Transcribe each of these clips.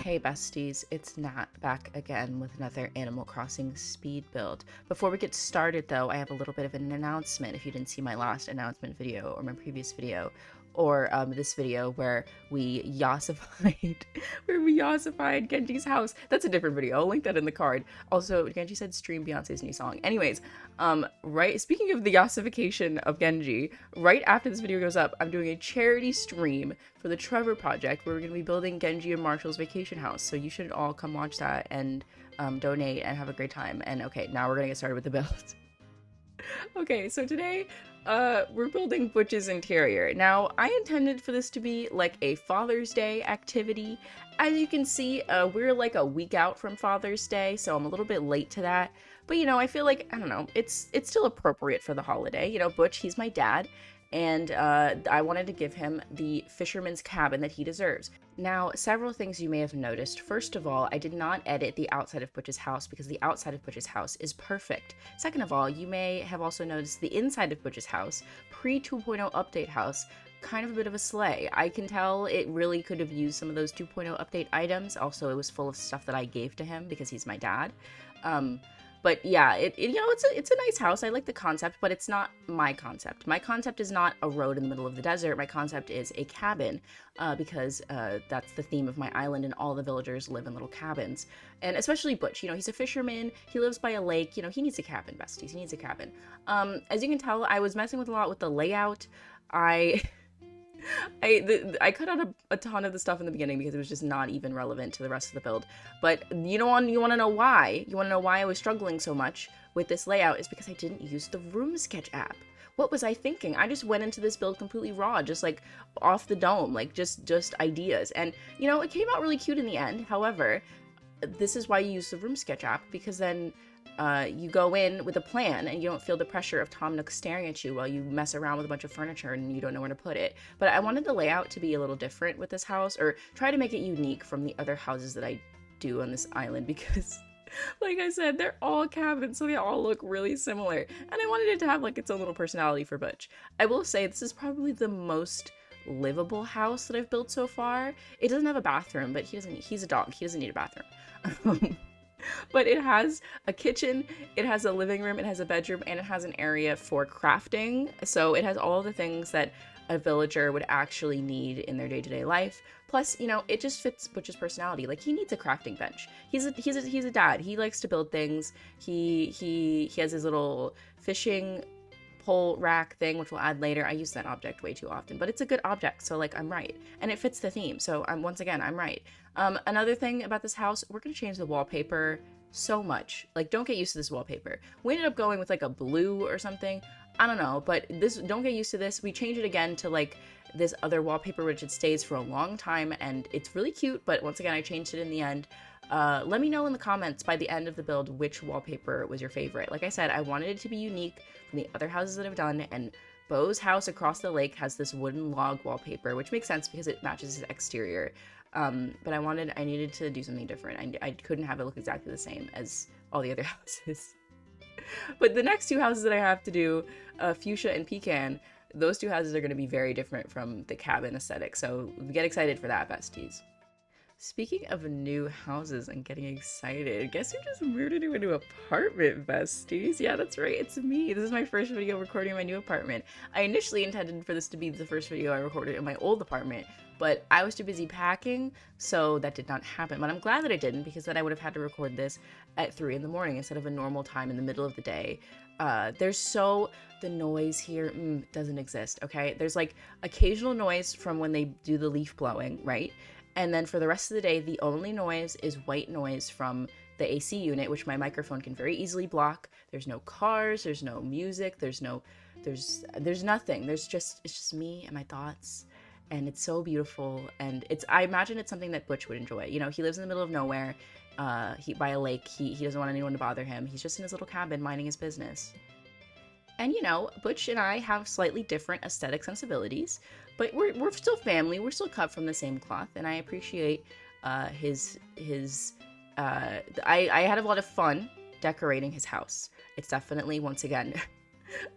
Hey besties, it's Nat back again with another Animal Crossing speed build. Before we get started though, I have a little bit of an announcement if you didn't see my last announcement video or my previous video or this video where we yassified Genji's house. That's a different video. I'll link that in the card. Also, Genji said stream Beyonce's new song. Anyways, right, speaking of the yassification of Genji, right after this video goes up, I'm doing a charity stream for the Trevor Project where we're going to be building Genji and Marshall's vacation house. So you should all come watch that and donate and have a great time. And okay, now we're going to get started with the build. Okay, so today we're building Butch's interior. Now, I intended for this to be like a Father's Day activity. As you can see, we're like a week out from Father's Day, so I'm a little bit late to that. But you know, I feel like, I don't know, it's still appropriate for the holiday. You know, Butch, he's my dad, and I wanted to give him the fisherman's cabin that he deserves. Now, several things you may have noticed. First of all, I did not edit the outside of Butch's house because the outside of Butch's house is perfect. Second of all, you may have also noticed the inside of Butch's house, pre 2.0 update house, kind of a bit of a sleigh. I can tell it really could have used some of those 2.0 update items. Also, it was full of stuff that I gave to him because he's my dad. But yeah, you know, it's a nice house. I like the concept, but it's not my concept. My concept is not a road in the middle of the desert. My concept is a cabin, because that's the theme of my island, and all the villagers live in little cabins. And especially Butch, you know, he's a fisherman. He lives by a lake. You know, he needs a cabin, besties. He needs a cabin. As you can tell, I was messing with a lot with the layout. I cut out a ton of the stuff in the beginning because it was just not even relevant to the rest of the build. But you want to know why? You want to know why I was struggling so much with this layout is because I didn't use the Room Sketch app. What was I thinking? I just went into this build completely raw, just like off the dome, like just ideas. And you know, it came out really cute in the end. However, this is why you use the Room Sketch app, because then you go in with a plan and you don't feel the pressure of Tom Nook staring at you while you mess around with a bunch of furniture and you don't know where to put it. But I wanted the layout to be a little different with this house, or try to make it unique from the other houses that I do on this island, because like I said, they're all cabins, so they all look really similar. And I wanted it to have like its own little personality for Butch. I will say this is probably the most livable house that I've built so far. It doesn't have a bathroom, but he's a dog. He doesn't need a bathroom. But it has a kitchen, it has a living room, it has a bedroom, and it has an area for crafting. So it has all the things that a villager would actually need in their day-to-day life. Plus, you know, it just fits Butch's personality. Like, he needs a crafting bench. He's a dad. He likes to build things. He has his little fishing pole rack thing, which we'll add later. I use that object way too often, but it's a good object, so like I'm right, and it fits the theme. So once again, I'm right. Another thing about this house, we're gonna change the wallpaper so much. Like, don't get used to this wallpaper. We ended up going with like a blue or something. I don't know, but don't get used to this. We changed it again to like this other wallpaper, which it stays for a long time, and it's really cute. But once again, I changed it in the end. Let me know in the comments by the end of the build which wallpaper was your favorite. Like I said, I wanted it to be unique from the other houses that I've done, and Bo's house across the lake has this wooden log wallpaper, which makes sense because it matches his exterior. But I needed to do something different. I couldn't have it look exactly the same as all the other houses. But the next two houses that I have to do, Fuchsia and Pecan, those two houses are going to be very different from the cabin aesthetic, so get excited for that, besties. Speaking of new houses and getting excited, guess who just moved into a new apartment, besties? Yeah, that's right, it's me. This is my first video recording in my new apartment. I initially intended for this to be the first video I recorded in my old apartment, but I was too busy packing, so that did not happen. But I'm glad that I didn't, because then I would have had to record this at 3 in the morning instead of a normal time in the middle of the day. The noise here doesn't exist, okay? There's like occasional noise from when they do the leaf blowing, right? And then for the rest of the day, the only noise is white noise from the AC unit, which my microphone can very easily block. There's no cars, there's no music, there's nothing. It's just me and my thoughts. And it's so beautiful. And I imagine it's something that Butch would enjoy. You know, he lives in the middle of nowhere, by a lake. He doesn't want anyone to bother him. He's just in his little cabin minding his business. And you know, Butch and I have slightly different aesthetic sensibilities, but we're still family. We're still cut from the same cloth, and I appreciate his. I had a lot of fun decorating his house. It's definitely, once again,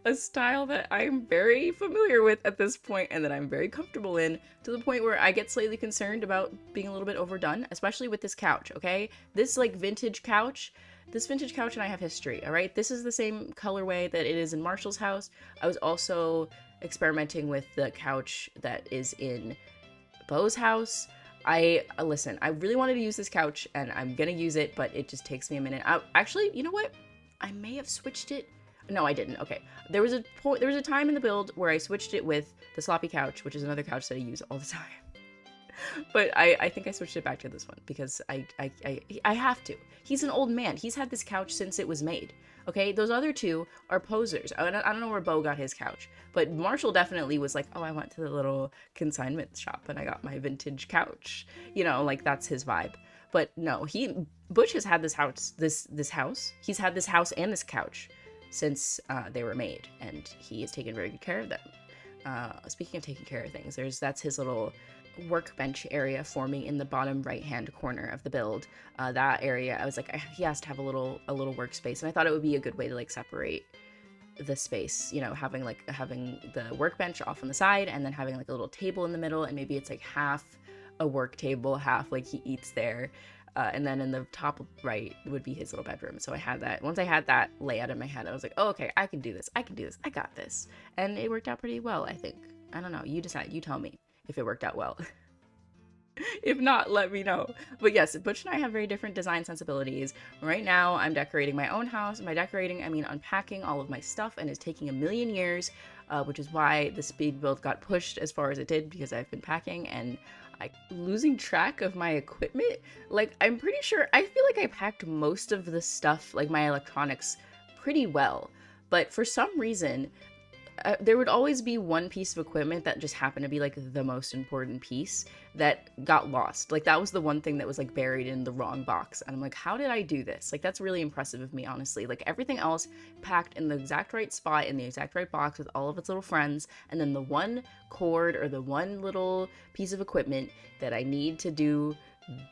a style that I'm very familiar with at this point and that I'm very comfortable in, to the point where I get slightly concerned about being a little bit overdone, especially with this couch, okay? This like vintage couch, and I have history, all right? This is the same colorway that it is in Marshall's house. I was also experimenting with the couch that is in Beau's house. Listen, I really wanted to use this couch and I'm gonna use it, but it just takes me a minute. Actually, you know what? I may have switched it. No, I didn't. Okay. There was a time in the build where I switched it with the sloppy couch, which is another couch that I use all the time. But I think I switched it back to this one because I have to. He's an old man. He's had this couch since it was made. Okay, those other two are posers. I don't know where Beau got his couch, but Marshall definitely was like, oh, I went to the little consignment shop and I got my vintage couch. You know, like that's his vibe. But no, Butch has had this house. He's had this house and this couch since they were made, and he has taken very good care of them. Speaking of taking care of things, that's his little workbench area forming in the bottom right hand corner of the build. That area, I was like, he has to have a little workspace, and I thought it would be a good way to like separate the space, you know, having the workbench off on the side and then having like a little table in the middle, and maybe it's like half a work table, half like he eats there. And then in the top right would be his little bedroom. So I had that. Once I had that layout in my head, I was like, oh, okay, I can do this. I got this. And it worked out pretty well, I think. I don't know. You decide. You tell me if it worked out well. If not, let me know. But yes, Butch and I have very different design sensibilities. Right now, I'm decorating my own house. By decorating, I mean unpacking all of my stuff, and it's taking a million years, which is why the speed build got pushed as far as it did, because I've been packing and losing track of my equipment. Like, I'm pretty sure, I feel like I packed most of the stuff, like my electronics, pretty well. But for some reason, there would always be one piece of equipment that just happened to be like the most important piece that got lost. Like that was the one thing that was like buried in the wrong box. And I'm like, how did I do this? Like that's really impressive of me, honestly. Like everything else packed in the exact right spot in the exact right box with all of its little friends. And then the one cord or the one little piece of equipment that I need to do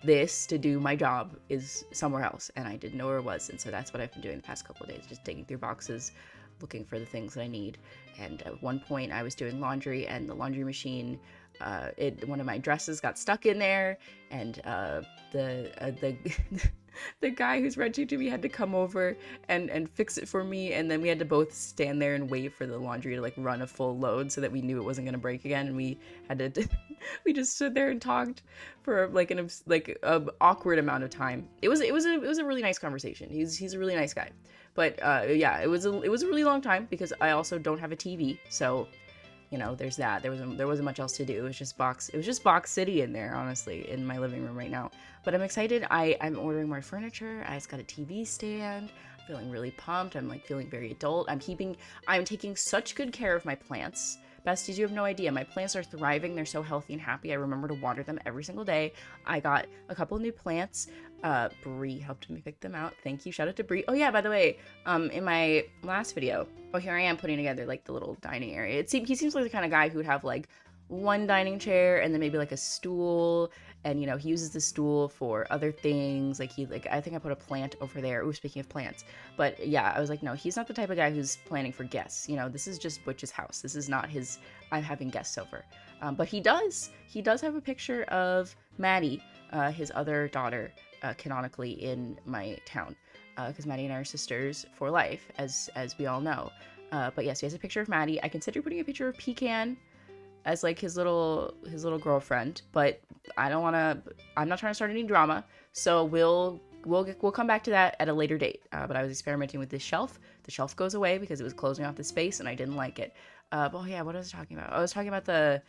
this to do my job is somewhere else. And I didn't know where it was. And so that's what I've been doing the past couple of days, just digging through boxes, looking for the things that I need. And at one point I was doing laundry, and the laundry machine, one of my dresses got stuck in there, and the the guy who's renting to me had to come over and fix it for me, and then we had to both stand there and wait for the laundry to like run a full load so that we knew it wasn't going to break again. And we had to we just stood there and talked for like an awkward amount of time. It was a really nice conversation. He's a really nice guy. But yeah, it was a really long time because I also don't have a TV, so you know, there's that. There wasn't much else to do. It was just Box City in there, honestly, in my living room right now. But I'm excited. I'm ordering more furniture. I just got a TV stand. I'm feeling really pumped. I'm like feeling very adult. I'm taking such good care of my plants. Besties, you have no idea. My plants are thriving. They're so healthy and happy. I remember to water them every single day. I got a couple new plants. Brie helped me pick them out. Thank you. Shout out to Brie. Oh yeah, by the way, in my last video, here I am putting together like the little dining area. He seems like the kind of guy who would have like one dining chair and then maybe like a stool, and you know, he uses the stool for other things. I think I put a plant over there. Ooh, speaking of plants. But yeah, I was like, no, he's not the type of guy who's planning for guests. You know, this is just Butch's house. This is not his, I'm having guests over. But he does have a picture of Maddie, his other daughter, canonically in my town, because Maddie and I are sisters for life, as we all know. But yes, he has a picture of Maddie. I consider putting a picture of Pecan as like his little girlfriend, but I'm not trying to start any drama, so we'll come back to that at a later date. But I was experimenting with this shelf. The shelf goes away because it was closing off the space and I didn't like it. Oh yeah, what was I talking about? I was talking about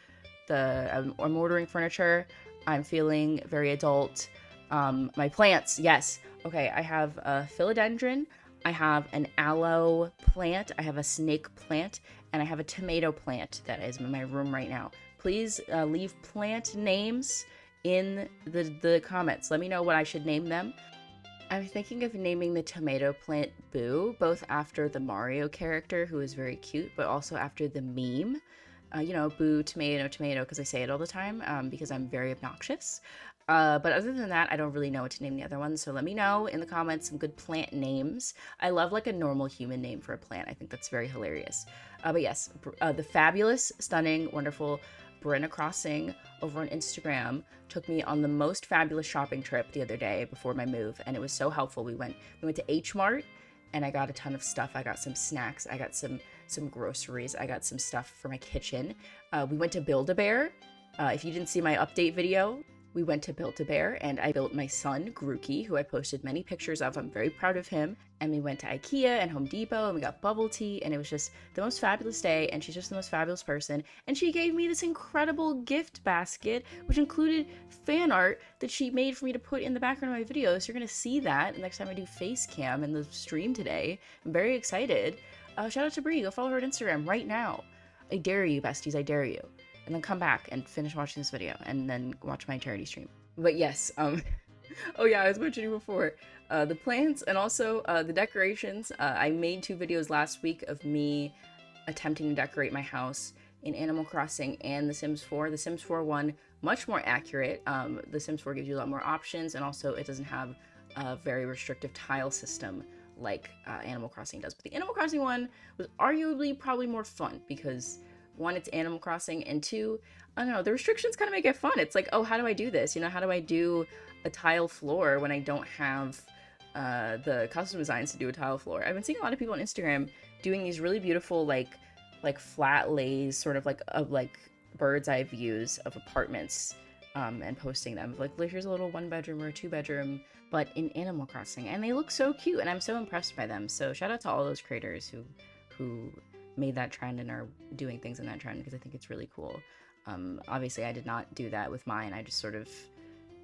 I'm ordering furniture. I'm feeling very adult. My plants, yes. Okay, I have a philodendron, I have an aloe plant, I have a snake plant, and I have a tomato plant that is in my room right now. Please leave plant names in the comments. Let me know what I should name them. I'm thinking of naming the tomato plant Boo, both after the Mario character, who is very cute, but also after the meme. You know, Boo, tomato, because I say it all the time, because I'm very obnoxious. But other than that, I don't really know what to name the other ones. So let me know in the comments some good plant names. I love like a normal human name for a plant. I think that's very hilarious. But yes, the fabulous, stunning, wonderful Brenna Crossing over on Instagram took me on the most fabulous shopping trip the other day before my move, and it was so helpful. We went to H Mart, and I got a ton of stuff. I got some snacks. I got some groceries. I got some stuff for my kitchen. We went to Build-A-Bear. If you didn't see my update video, we went to Build-A-Bear, and I built my son, Grookey, who I posted many pictures of. I'm very proud of him. And we went to Ikea and Home Depot, and we got bubble tea, and it was just the most fabulous day, and she's just the most fabulous person. And she gave me this incredible gift basket, which included fan art that she made for me to put in the background of my video. So you're going to see that next time I do face cam in the stream today. I'm very excited. Shout out to Brie. Go follow her on Instagram right now. I dare you, besties. I dare you. And then come back and finish watching this video and then watch my charity stream. But yes, oh yeah, I was mentioning before, the plants and also the decorations. I made 2 videos last week of me attempting to decorate my house in Animal Crossing and The Sims 4. The Sims 4 one, much more accurate. The Sims 4 gives you a lot more options, and also it doesn't have a very restrictive tile system like Animal Crossing does. But the Animal Crossing one was arguably probably more fun because 1, it's Animal Crossing, and 2, I don't know, the restrictions kind of make it fun. It's like, oh, how do I do this? You know, how do I do a tile floor when I don't have the custom designs to do a tile floor? I've been seeing a lot of people on Instagram doing these really beautiful, like flat lays, sort of like bird's eye views of apartments, and posting them. Like, here's a little 1-bedroom or a 2-bedroom, but in Animal Crossing, and they look so cute, and I'm so impressed by them. So shout out to all those creators who made that trend and are doing things in that trend, because I think it's really cool. Obviously I did not do that with mine. I just sort of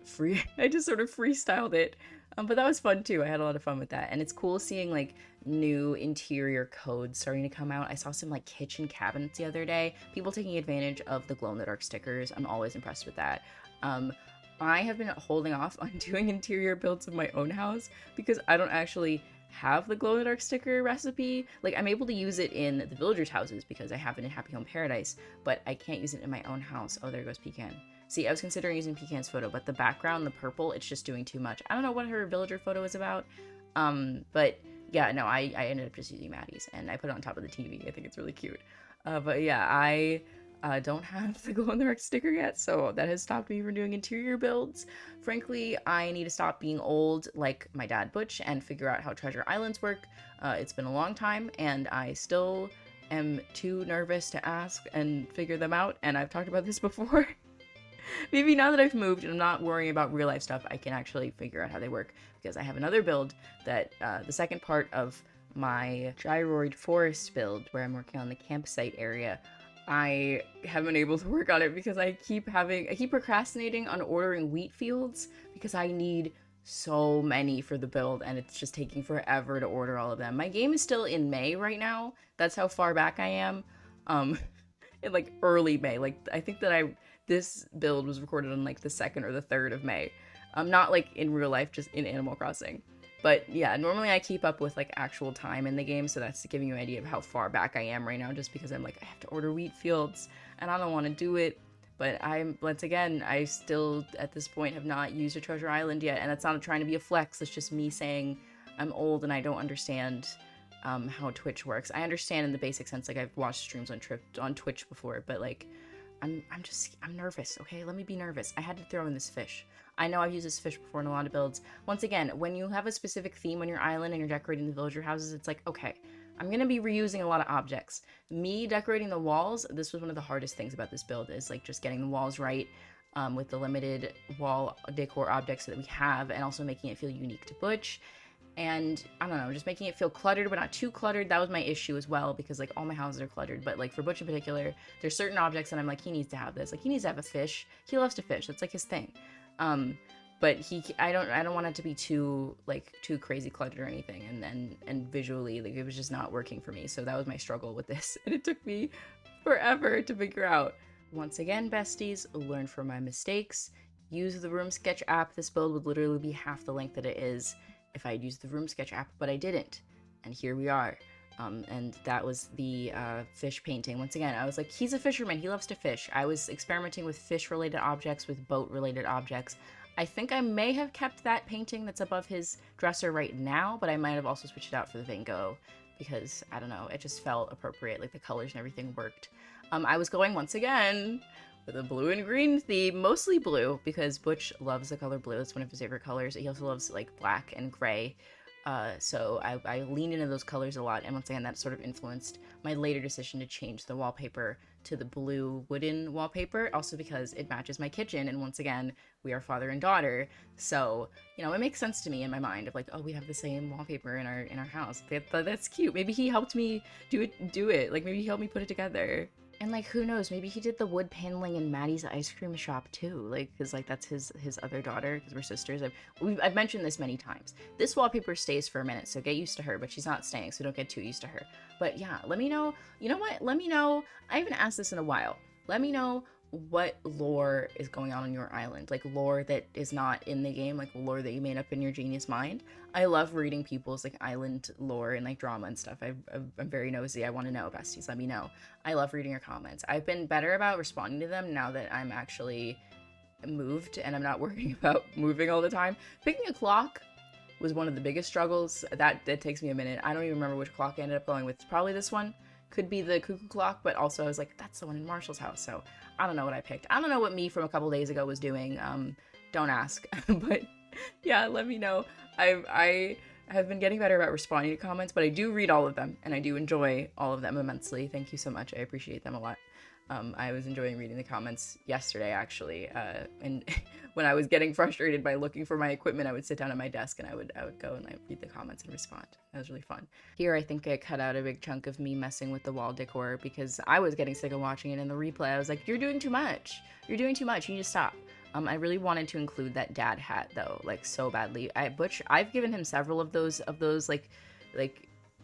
freestyled it. But that was fun too. I had a lot of fun with that. And it's cool seeing like new interior codes starting to come out. I saw some like kitchen cabinets the other day. People taking advantage of the glow-in-the-dark stickers. I'm always impressed with that. I have been holding off on doing interior builds of my own house because I don't actually have the glow-in-the-dark sticker recipe. Like, I'm able to use it in the villagers' houses because I have it in Happy Home Paradise, but I can't use it in my own house. Oh, there goes Pecan. See, I was considering using Pecan's photo, but the background, the purple, it's just doing too much. I don't know what her villager photo is about, but yeah, no, I ended up just using Maddie's, and I put it on top of the TV. I think it's really cute. But yeah, I don't have the glow-in-the-dark sticker yet, so that has stopped me from doing interior builds. Frankly, I need to stop being old like my dad Butch and figure out how treasure islands work. It's been a long time, and I still am too nervous to ask and figure them out, and I've talked about this before. Maybe now that I've moved and I'm not worrying about real life stuff, I can actually figure out how they work, because I have another build that, the second part of my gyroid forest build, where I'm working on the campsite area, I haven't been able to work on it because I keep procrastinating on ordering wheat fields because I need so many for the build, and it's just taking forever to order all of them. My game is still in May right now. That's how far back I am. In like early May. Like, I think that this build was recorded on like the 2nd or the 3rd of May. Not like in real life, just in Animal Crossing. But yeah, normally I keep up with like actual time in the game, so that's giving you an idea of how far back I am right now, just because I'm like, I have to order wheat fields and I don't want to do it. But once again, I still at this point have not used a treasure island yet, and that's not trying to be a flex. It's just me saying I'm old and I don't understand how Twitch works. I understand in the basic sense, like I've watched streams on Twitch before, but like I'm nervous. Okay, let me be nervous. I had to throw in this fish. I know I've used this fish before in a lot of builds. Once again, when you have a specific theme on your island and you're decorating the villager houses, it's like, okay, I'm going to be reusing a lot of objects. Me decorating the walls, this was one of the hardest things about this build, is like just getting the walls right with the limited wall decor objects that we have, and also making it feel unique to Butch. And I don't know, just making it feel cluttered, but not too cluttered. That was my issue as well, because like all my houses are cluttered. But like for Butch in particular, there's certain objects that I'm like, he needs to have this. Like he needs to have a fish. He loves to fish. That's like his thing. But I don't want it to be too crazy cluttered or anything. And visually, like it was just not working for me. So that was my struggle with this, and it took me forever to figure out. Once again, besties, learn from my mistakes. Use the Room Sketch app. This build would literally be half the length that it is if I had used the Room Sketch app, but I didn't. And here we are. And that was the fish painting. Once again, I was like, he's a fisherman. He loves to fish. I was experimenting with fish-related objects, with boat-related objects. I think I may have kept that painting that's above his dresser right now, but I might have also switched it out for the Van Gogh because, I don't know, it just felt appropriate. Like, the colors and everything worked. I was going, once again, with a blue and green theme, mostly blue, because Butch loves the color blue. It's one of his favorite colors. He also loves, like, black and gray. So I leaned into those colors a lot, and once again, that sort of influenced my later decision to change the wallpaper to the blue wooden wallpaper, also because it matches my kitchen, and once again, we are father and daughter, so, you know, it makes sense to me in my mind of like, oh, we have the same wallpaper in our house. That's cute. Maybe he helped me do it. Like, maybe he helped me put it together. And, like, who knows, maybe he did the wood paneling in Maddie's ice cream shop, too. Like, because, like, that's his other daughter, because we're sisters. I've mentioned this many times. This wallpaper stays for a minute, so get used to her, but she's not staying, so don't get too used to her. But, yeah, let me know. You know what? Let me know. I haven't asked this in a while. Let me know what lore is going on your island. Like, lore that is not in the game, like, lore that you made up in your genius mind. I love reading people's, like, island lore and, like, drama and stuff. I'm very nosy. I want to know, besties. Let me know. I love reading your comments. I've been better about responding to them now that I'm actually moved and I'm not worrying about moving all the time. Picking a clock was one of the biggest struggles. That takes me a minute. I don't even remember which clock I ended up going with. It's probably this one. Could be the cuckoo clock, but also I was like, that's the one in Marshall's house, so I don't know what I picked. I don't know what me from a couple days ago was doing. Don't ask. But yeah, let me know. I have been getting better about responding to comments, but I do read all of them, and I do enjoy all of them immensely. Thank you so much. I appreciate them a lot. I was enjoying reading the comments yesterday, actually, and when I was getting frustrated by looking for my equipment, I would sit down at my desk and I would go and like read the comments and respond. That was really fun. Here, I think I cut out a big chunk of me messing with the wall decor because I was getting sick of watching it in the replay. I was like, you're doing too much. You're doing too much. You need to stop. I really wanted to include that dad hat though, like so badly. Butch, I've given him several of those like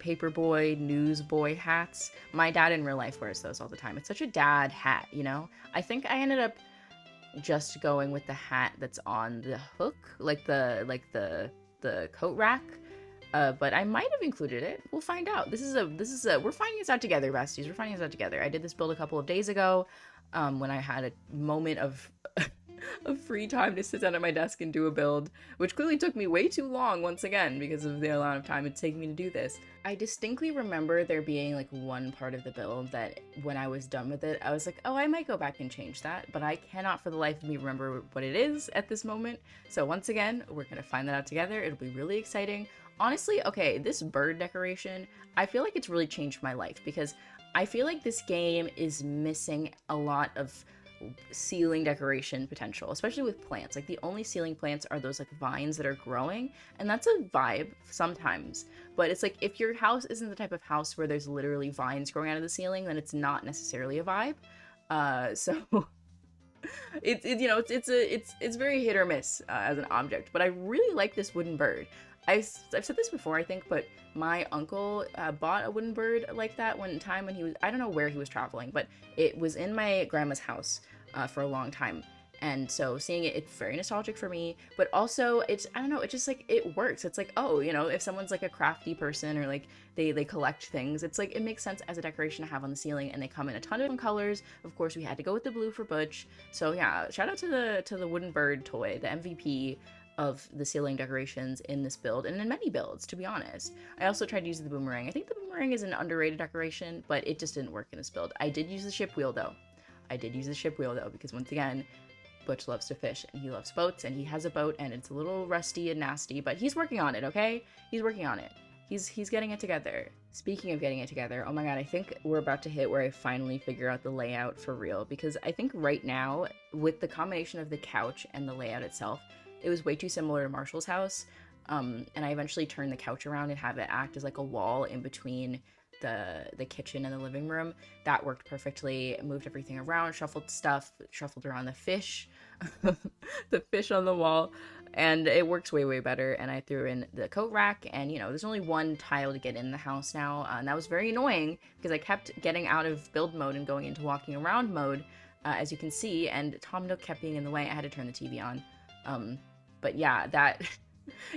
paperboy, newsboy hats. My dad in real life wears those all the time. It's such a dad hat, you know? I think I ended up just going with the hat that's on the hook, like the coat rack. But I might have included it. We'll find out. This is we're finding this out together, besties. We're finding this out together. I did this build a couple of days ago, when I had a moment of of free time to sit down at my desk and do a build, which clearly took me way too long once again because of the amount of time it's taking me to do this. I distinctly remember there being like one part of the build that when I was done with it, I was like, oh, I might go back and change that, but I cannot for the life of me remember what it is at this moment. So once again, we're gonna find that out together. It'll be really exciting. Honestly, okay, this bird decoration, I feel like it's really changed my life because I feel like this game is missing a lot of ceiling decoration potential, especially with plants. Like the only ceiling plants are those like vines that are growing, and that's a vibe sometimes. But it's like if your house isn't the type of house where there's literally vines growing out of the ceiling, then it's not necessarily a vibe. So it's very hit or miss as an object. But I really like this wooden bird. I've said this before, I think, but my uncle bought a wooden bird like that one time when he was, I don't know where he was traveling, but it was in my grandma's house for a long time. And so seeing it, it's very nostalgic for me, but also it's, I don't know, it's just like, it works. It's like, oh, you know, if someone's like a crafty person or like they collect things, it's like, it makes sense as a decoration to have on the ceiling, and they come in a ton of different colors. Of course, we had to go with the blue for Butch. So yeah, shout out to the wooden bird toy, the MVP of the ceiling decorations in this build and in many builds, to be honest. I also tried to use the boomerang. I think the boomerang is an underrated decoration, but it just didn't work in this build. I did use the ship wheel though. Because once again, Butch loves to fish and he loves boats, and he has a boat and it's a little rusty and nasty, but he's working on it, okay? He's working on it. He's getting it together. Speaking of getting it together, oh my god, I think we're about to hit where I finally figure out the layout for real, because I think right now, with the combination of the couch and the layout itself, it was way too similar to Marshall's house, and I eventually turned the couch around and have it act as like a wall in between the kitchen and the living room. That worked perfectly. Moved everything around, shuffled stuff, shuffled around the fish, the fish on the wall, and it works way better. And I threw in the coat rack, and you know, there's only one tile to get in the house now, and that was very annoying because I kept getting out of build mode and going into walking around mode, as you can see, and Tom Nook kept being in the way. I had to turn the TV on. But yeah, that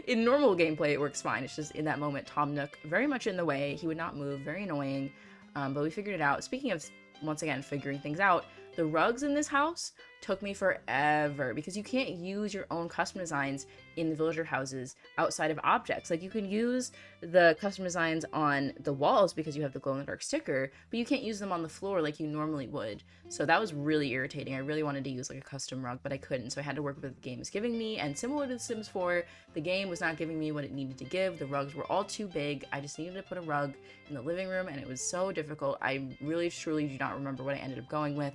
in normal gameplay it works fine. It's just in that moment, Tom Nook very much in the way. He would not move, very annoying. But we figured it out. Speaking of, once again, figuring things out, The rugs in this house took me forever because you can't use your own custom designs in the villager houses outside of objects. Like, you can use the custom designs on the walls because you have the glow-in-the-dark sticker, but you can't use them on the floor like you normally would. So that was really irritating. I really wanted to use like a custom rug, but I couldn't, so I had to work with what the game was giving me. And similar to The Sims 4, the game was not giving me what it needed to give. The rugs were all too big. I just needed to put a rug in the living room, and it was so difficult. I really truly do not remember what I ended up going with.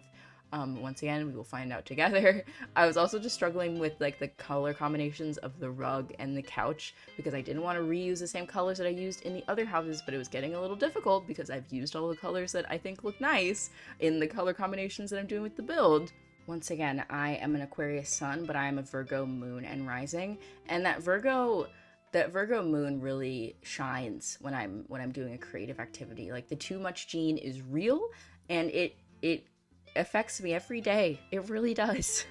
Once again, we will find out together. I was also just struggling with like the color combinations of the rug and the couch because I didn't want to reuse the same colors that I used in the other houses, but it was getting a little difficult because I've used all the colors that I think look nice in the color combinations that I'm doing with the build. Once again, I am an Aquarius sun, but I am a Virgo moon and rising, and that Virgo moon really shines when I'm doing a creative activity. Like, the too much gene is real, and it affects me every day. It really does.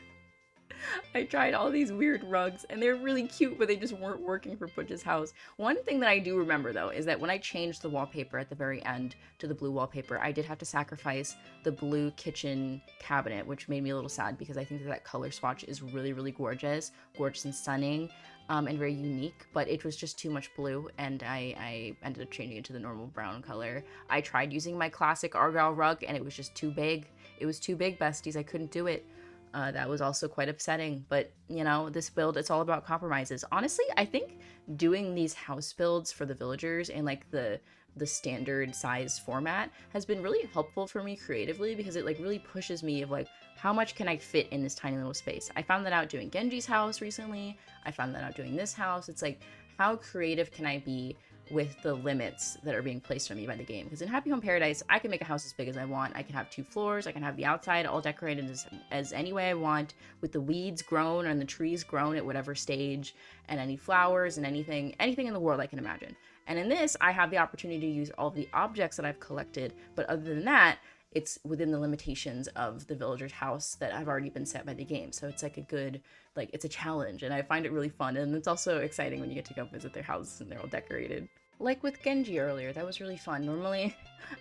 I tried all these weird rugs and they're really cute, but they just weren't working for Butch's house. One thing that I do remember though is that when I changed the wallpaper at the very end to the blue wallpaper, I did have to sacrifice the blue kitchen cabinet, which made me a little sad because I think that color swatch is really, really gorgeous and stunning, and very unique, but it was just too much blue, and I ended up changing it to the normal brown color. I tried using my classic Argyle rug and it was just too big. It was too big, besties. I couldn't do it. That was also quite upsetting, but you know, this build, it's all about compromises. Honestly, I think doing these house builds for the villagers in like the standard size format has been really helpful for me creatively because it like really pushes me of like, how much can I fit in this tiny little space? I found that out doing Genji's house recently. I found that out doing this house. It's like, how creative can I be with the limits that are being placed on me by the game? Because in Happy Home Paradise, I can make a house as big as I want. I can have 2 floors. I can have the outside all decorated as any way I want, with the weeds grown and the trees grown at whatever stage, and any flowers and anything in the world I can imagine. And in this, I have the opportunity to use all of the objects that I've collected, but other than that, it's within the limitations of the villager's house that have already been set by the game. So it's like a good, like, it's a challenge, and I find it really fun. And it's also exciting when you get to go visit their house and they're all decorated. Like with Genji earlier, that was really fun. Normally,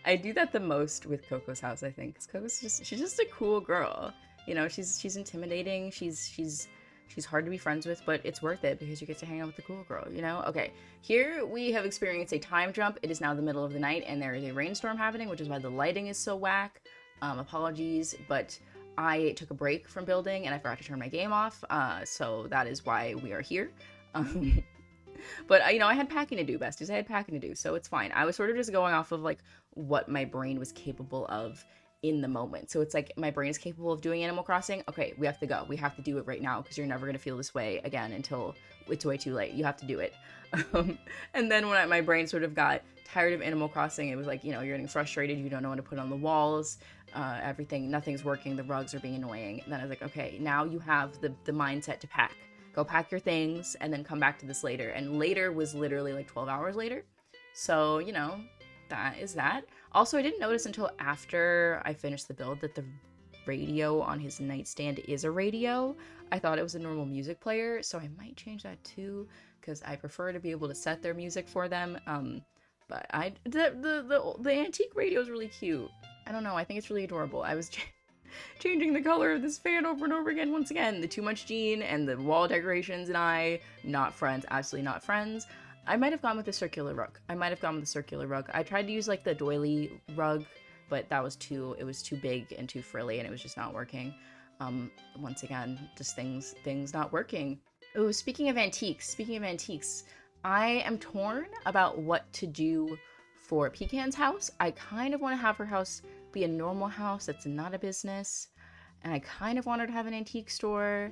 I do that the most with Coco's house, I think. 'Cause Coco's she's just a cool girl. You know, she's intimidating, she's hard to be friends with, but it's worth it because you get to hang out with the cool girl, you know? Okay, here we have experienced a time jump. It is now the middle of the night and there is a rainstorm happening, which is why the lighting is so whack. Apologies, but I took a break from building and I forgot to turn my game off, so that is why we are here. But, you know, I had packing to do, besties. I had packing to do, so it's fine. I was sort of just going off of, like, what my brain was capable of in the moment. So it's like, my brain is capable of doing Animal Crossing. Okay, we have to go. We have to do it right now because you're never going to feel this way again until it's way too late. You have to do it. And then when my brain sort of got tired of Animal Crossing, it was like, you know, you're getting frustrated. You don't know what to put on the walls. Nothing's working. The rugs are being annoying. And then I was like, okay, now you have the mindset to pack. Go pack your things and then come back to this later. And later was literally like 12 hours later. So, you know, that is that. Also, I didn't notice until after I finished the build that the radio on his nightstand is a radio. I thought it was a normal music player, so I might change that too, because I prefer to be able to set their music for them. But the antique radio is really cute. I don't know, I think it's really adorable. I was changing the color of this fan over and over again. Once again, the too much gene and the wall decorations and I, not friends, absolutely not friends. I might have gone with the circular rug. I tried to use like the doily rug, but it was too big and too frilly and it was just not working. Once again, just things not working. Oh, speaking of antiques, I am torn about what to do for Pecan's house. I kind of want to have her house be a normal house that's not a business, and I kind of want her to have an antique store,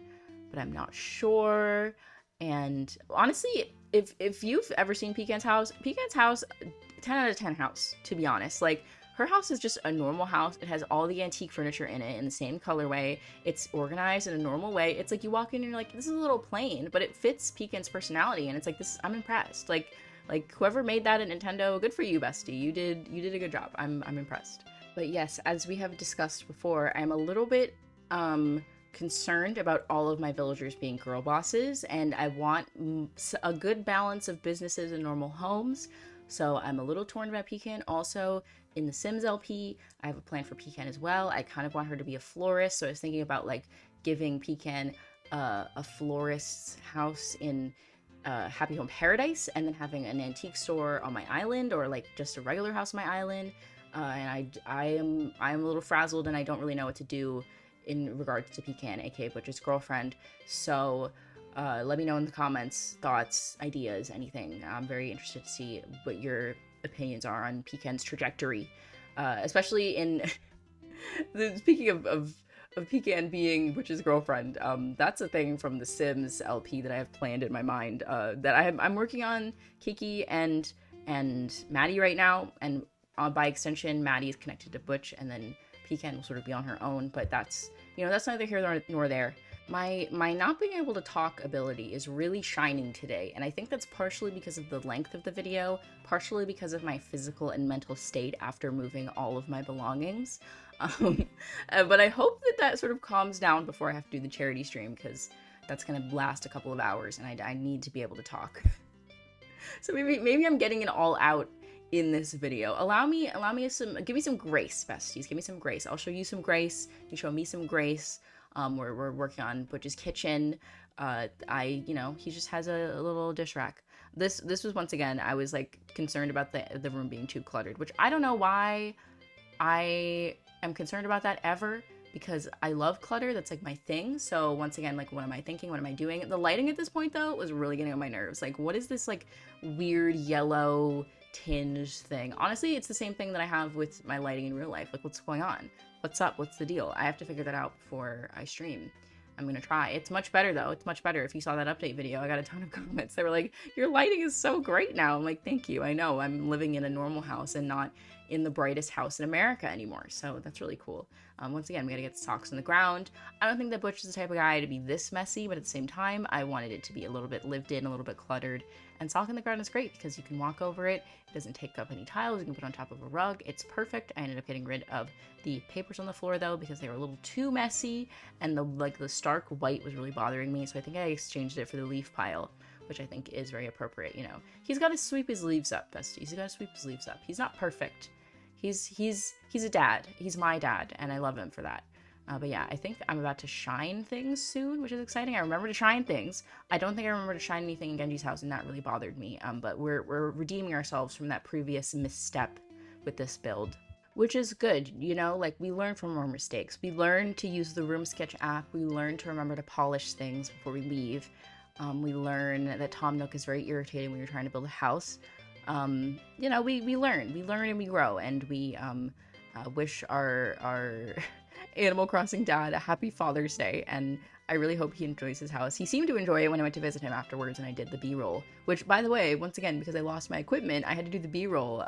but I'm not sure. And honestly, if you've ever seen Pecan's house, 10 out of 10 house, to be honest. Like, her house is just a normal house. It has all the antique furniture in it in the same colorway. It's organized in a normal way. It's like you walk in and you're like, this is a little plain, but it fits Pecan's personality, and it's like, this, I'm impressed. Like whoever made that at Nintendo, good for you, bestie. You did a good job. I'm impressed. But yes, as we have discussed before, I'm a little bit concerned about all of my villagers being girl bosses, and I want a good balance of businesses and normal homes. So I'm a little torn about Pecan. Also, in the Sims LP. I have a plan for Pecan as well. I kind of want her to be a florist, so I was thinking about like giving Pecan a florist's house in Happy Home Paradise, and then having an antique store on my island, or like just a regular house on my island. And I'm a little frazzled, and I don't really know what to do in regards to Pecan, aka Butch's girlfriend. So let me know in the comments, thoughts, ideas, anything. I'm very interested to see what your opinions are on Pecan's trajectory, especially in speaking of Pecan being Butch's girlfriend. That's a thing from the Sims LP that I have planned in my mind, that I'm working on Kiki and Maddie right now, and by extension Maddie is connected to Butch, and then Pecan will sort of be on her own, but that's neither here nor there. My not being able to talk ability is really shining today, and I think that's partially because of the length of the video, partially because of my physical and mental state after moving all of my belongings. But I hope that sort of calms down before I have to do the charity stream, because that's gonna last a couple of hours, and I need to be able to talk. So maybe I'm getting it all out in this video. Give me some grace, besties. Give me some grace. I'll show you some grace. You show me some grace. We're working on Butch's kitchen. He just has a little dish rack. This was, once again, I was like concerned about the room being too cluttered, which I don't know why I am concerned about that ever, because I love clutter. That's like my thing. So once again, like, what am I thinking? What am I doing? The lighting at this point though was really getting on my nerves. Like, what is this like weird yellow tinge thing? Honestly, it's the same thing that I have with my lighting in real life. Like, what's going on? What's up? What's the deal? I have to figure that out before I stream. I'm gonna try. It's much better though. It's much better. If you saw that update video, I got a ton of comments. They were like, your lighting is so great now. I'm like, thank you. I know I'm living in a normal house and not in the brightest house in America anymore. So that's really cool. Once again, we gotta get the socks on the ground. I don't think that Butch is the type of guy to be this messy, but at the same time, I wanted it to be a little bit lived in, a little bit cluttered. And sock on the ground is great because you can walk over it. It doesn't take up any tiles. You can put it on top of a rug. It's perfect. I ended up getting rid of the papers on the floor though, because they were a little too messy, and the stark white was really bothering me. So I think I exchanged it for the leaf pile, which I think is very appropriate. You know, he's got to sweep his leaves up, besties. He's got to sweep his leaves up. He's not perfect. He's a dad. He's my dad, and I love him for that. But yeah, I think I'm about to shine things soon, which is exciting. I remember to shine things. I don't think I remember to shine anything in Genji's house, and that really bothered me. But we're redeeming ourselves from that previous misstep with this build, which is good. You know, like, we learn from our mistakes. We learn to use the Room Sketch app. We learn to remember to polish things before we leave. We learn that Tom Nook is very irritating when you're trying to build a house. You know, we learn and we grow, and we wish our Animal Crossing dad a happy Father's Day, and I really hope he enjoys his house. He seemed to enjoy it when I went to visit him afterwards, and I did the B-roll, which, by the way, once again, because I lost my equipment, I had to do the B-roll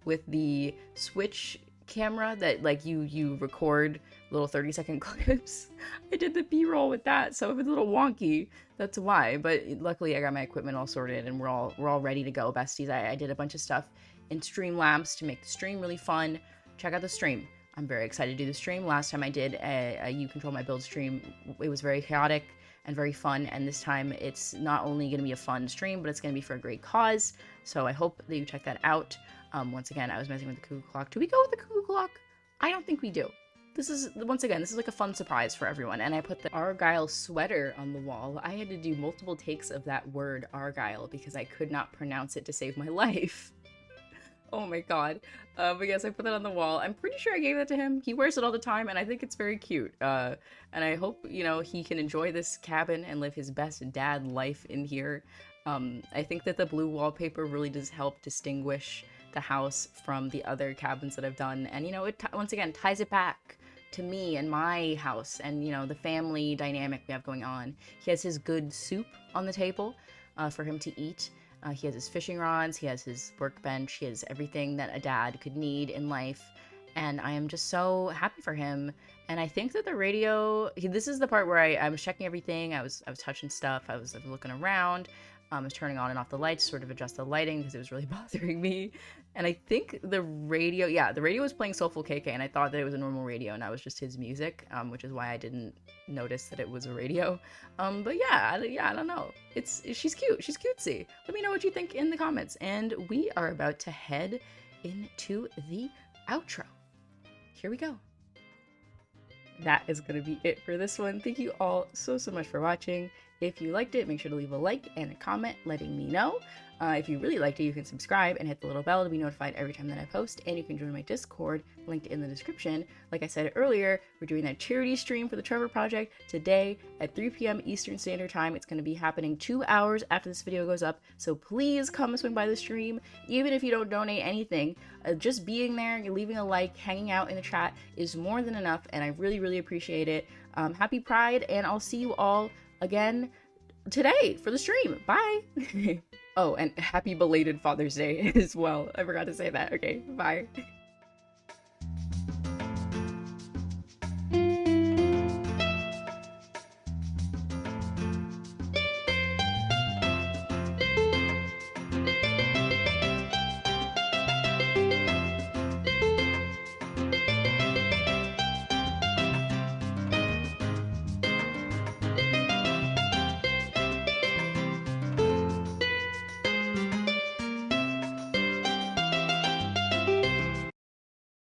with the Switch camera that, like, you record little 30-second clips. I did the B-roll with that, so it was a little wonky. That's why, but luckily I got my equipment all sorted, and we're all ready to go, besties. I did a bunch of stuff in Streamlabs to make the stream really fun. Check out the stream. I'm very excited to do the stream. Last time I did a You Control My Build stream, it was very chaotic and very fun, and this time it's not only going to be a fun stream, but it's going to be for a great cause, so I hope that you check that out. Once again, I was messing with the cuckoo clock. Do we go with the cuckoo clock? I don't think we do. This is like a fun surprise for everyone, and I put the Argyle sweater on the wall. I had to do multiple takes of that word Argyle because I could not pronounce it to save my life. Oh my god. But yes, I put that on the wall. I'm pretty sure I gave that to him. He wears it all the time, and I think it's very cute. And I hope, you know, he can enjoy this cabin and live his best dad life in here. I think that the blue wallpaper really does help distinguish the house from the other cabins that I've done. And, you know, it once again ties it back to me and my house and, you know, the family dynamic we have going on. He has his good soup on the table for him to eat. He has his fishing rods, he has his workbench, he has everything that a dad could need in life, and I am just so happy for him. And I think that the radio, this is the part where I was checking everything, I was touching stuff, I was looking around, I was turning on and off the lights, sort of adjust the lighting because it was really bothering me. And I think the radio was playing Soulful KK, and I thought that it was a normal radio, and that was just his music, which is why I didn't notice that it was a radio. But yeah, I don't know. She's cute. She's cutesy. Let me know what you think in the comments. And we are about to head into the outro. Here we go. That is going to be it for this one. Thank you all so much for watching. If you liked it, make sure to leave a like and a comment letting me know. If you really liked it, you can subscribe and hit the little bell to be notified every time that I post, and you can join my Discord, linked in the description. Like I said earlier, we're doing that charity stream for the Trevor Project today at 3 p.m. Eastern Standard Time. It's going to be happening 2 hours after this video goes up, so please come swing by the stream. Even if you don't donate anything, just being there, leaving a like, hanging out in the chat is more than enough, and I really appreciate it. Happy Pride, and I'll see you all again today for the stream. Bye! Oh, and happy belated Father's Day as well. I forgot to say that. Okay, bye.